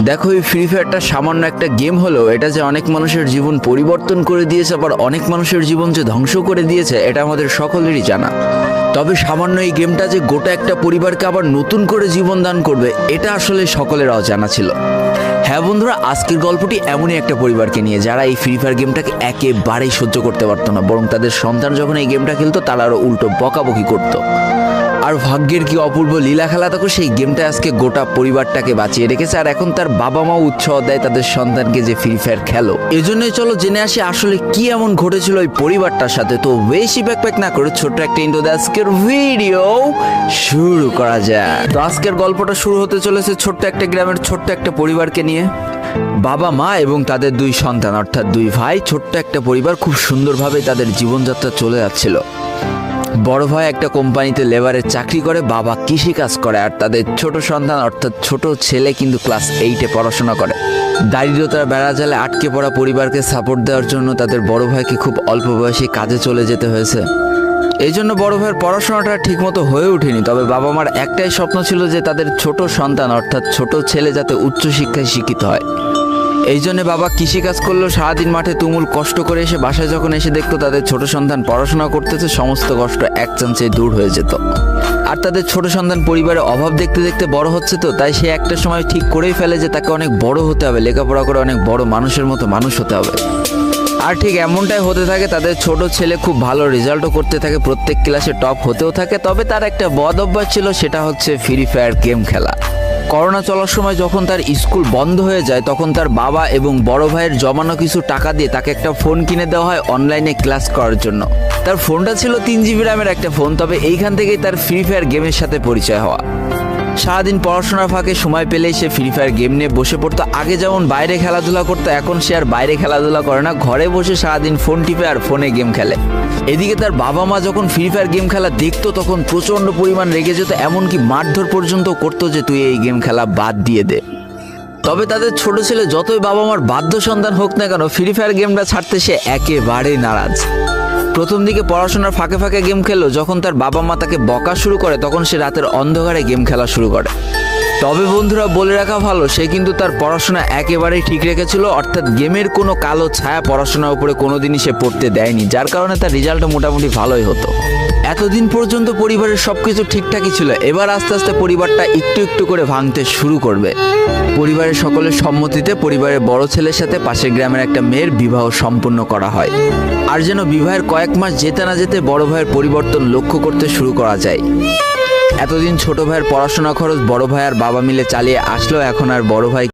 দেখো, এই ফ্রি ফায়ারটা সামান্য একটা গেম হলেও এটা যে অনেক মানুষের জীবন পরিবর্তন করে দিয়েছে, আবার অনেক মানুষের জীবন যে ধ্বংস করে দিয়েছে, এটা আমাদের সকলেরই জানা। তবে সামান্য এই গেমটা যে গোটা একটা পরিবারকে আবার নতুন করে জীবন দান করবে, এটা আসলে সকলের অজানা ছিল। হ্যাঁ বন্ধুরা, আজকের গল্পটি এমনই একটা পরিবারকে নিয়ে যারা এই ফ্রি ফায়ার গেমটাকে একেবারেই সহ্য করতে পারতো না, বরং তাদের সন্তান যখন এই গেমটা খেলতো তারা আরও উল্টো বকাবকি করতো। আর ভাগ্যের কি অপূর্ব লীলা খেলা, তখন সেই গেমটা আজকে গোটা পরিবারটাকে বাঁচিয়ে রেখেছে। আর এখন তার বাবা মাও উৎসাহ দেয় তাদের সন্তানকে যে ফ্রি ফায়ার খেলো। এজন্যই চলো জেনে আসি আসলে কি এমন ঘটেছিল ওই পরিবারটার সাথে। তো বেশি ব্যাকপ্যাক না করে ছোট্ট একটা ইন্ট্রো দিয়ে আজকের ভিডিও শুরু করা যায়। তো আজকের গল্পটা শুরু হতে চলেছে ছোট্ট একটা গ্রামের ছোট্ট একটা পরিবারকে নিয়ে। বাবা মা এবং তাদের দুই সন্তান অর্থাৎ দুই ভাই, ছোট্ট একটা পরিবার, খুব সুন্দরভাবে তাদের জীবনযাত্রা চলে যাচ্ছিল। বড় ভাই একটা কোম্পানিতে লেবারের চাকরি করে, বাবা কৃষিকাজ করে, আর তাদের ছোট সন্তান অর্থাৎ ছোট ছেলে কিন্তু ক্লাস 8-এ পড়াশোনা করে। দারিদ্রতার বেড়াজালে আটকে পড়া পরিবারকে সাপোর্ট দেওয়ার জন্য তাদের বড় ভাইকে খুব অল্প বয়সে কাজে চলে যেতে হয়েছে। এই জন্য বড় ভাইয়ের পড়াশোনাটা ঠিকমতো হয়ে ওঠেনি। তবে বাবা মার একটাই স্বপ্ন ছিল যে তাদের ছোট সন্তান অর্থাৎ ছোট ছেলে যাতে উচ্চশিক্ষায় শিক্ষিত হয়। এই জন্য বাবা কৃষিকাজ করলেও সারাদিন মাঠে তুমুল কষ্ট করে এসে বাসায় যখন এসে দেখতো তাদের ছোট সন্তান পড়াশোনা করতেছে, সমস্ত কষ্ট এক চান্সে দূর হয়ে যেত। আর তাদের ছোট সন্তান পরিবারের অভাব দেখতে দেখতে বড় হচ্ছে, তো তাই সে একটা সময় ঠিক করেই ফেলে যে তাকে অনেক বড় হতে হবে, লেখাপড়া করে অনেক বড় মানুষের মতো মানুষ হতে হবে। আর ঠিক এমনটাই হতে থাকে। তাদের ছোট ছেলে খুব ভালো রেজাল্টও করতে থাকে, প্রত্যেক ক্লাসে টপ হতেও থাকে। তবে তার একটা বদ অভ্যাস ছিল, সেটা হচ্ছে ফ্রি ফায়ার গেম খেলা। করোনা চলার সময় যখন তার স্কুল বন্ধ হয়ে যায়, তখন তার বাবা এবং বড় ভাইয়ের জমানো কিছু টাকা দিয়ে তাকে একটা ফোন কিনে দেওয়া হয় অনলাইনে ক্লাস করার জন্য। তার ফোনটা ছিল 3 GB র্যামের একটা ফোন। তবে এইখান থেকেই তার ফ্রি ফায়ার গেমের সাথে পরিচয় হওয়া। সারাদিন পড়াশোনার ফাঁকে সময় পেলেই সে ফ্রি ফায়ার গেম নিয়ে বসে পড়তো। আগে যেমন বাইরে খেলাধুলা করতো, এখন সে আর বাইরে খেলাধুলা করে না, ঘরে বসে সারাদিন ফোন টিপে আর ফোনে গেম খেলে। এদিকে তার বাবা মা যখন ফ্রি ফায়ার গেম খেলা দেখতো তখন প্রচণ্ড পরিমাণ রেগে যেত, এমনকি মারধর পর্যন্ত করতো যে তুই এই গেম খেলা বাদ দিয়ে দে। তবে তাদের ছোট ছেলে যতই বাবা মার বাধ্য সন্তান হোক না কেন, ফ্রি ফায়ার গেমটা ছাড়তে সে একেবারেই নারাজ। প্রথম দিকে পড়াশোনার ফাঁকে ফাঁকে গেম খেললো, যখন তার বাবা মা তাকে বকা শুরু করে তখন সে রাতের অন্ধকারে গেম খেলা শুরু করে। তবে বন্ধুরা, বলে রাখা ভালো, সে কিন্তু তার পড়াশোনা একেবারেই ঠিক রেখেছিল, অর্থাৎ গেমের কোনো কালো ছায়া পড়াশোনার উপরে কোনোদিনই সে পড়তে দেয়নি, যার কারণে তার রেজাল্টও মোটামুটি ভালোই হতো। এতদিন পর্যন্ত পরিবারের সবকিছু ঠিকঠাকই ছিল। এবার আস্তে আস্তে পরিবারটা একটু একটু করে ভাঙতে শুরু করবে। পরিবারের সকলের সম্মতিতে পরিবারের বড় ছেলের সাথে পাশের গ্রামের একটা মেয়ের বিবাহ সম্পন্ন করা হয়। আর যেন বিবাহের কয়েক মাস যেতে না যেতে বড় ভাইয়ের পরিবর্তন লক্ষ্য করতে শুরু করা যায়। এতদিন ছোট ভাইয়ের পড়াশোনা খরচ বড় ভাই আর বাবা মিলে চালিয়ে আসলো, এখন আর বড় ভাই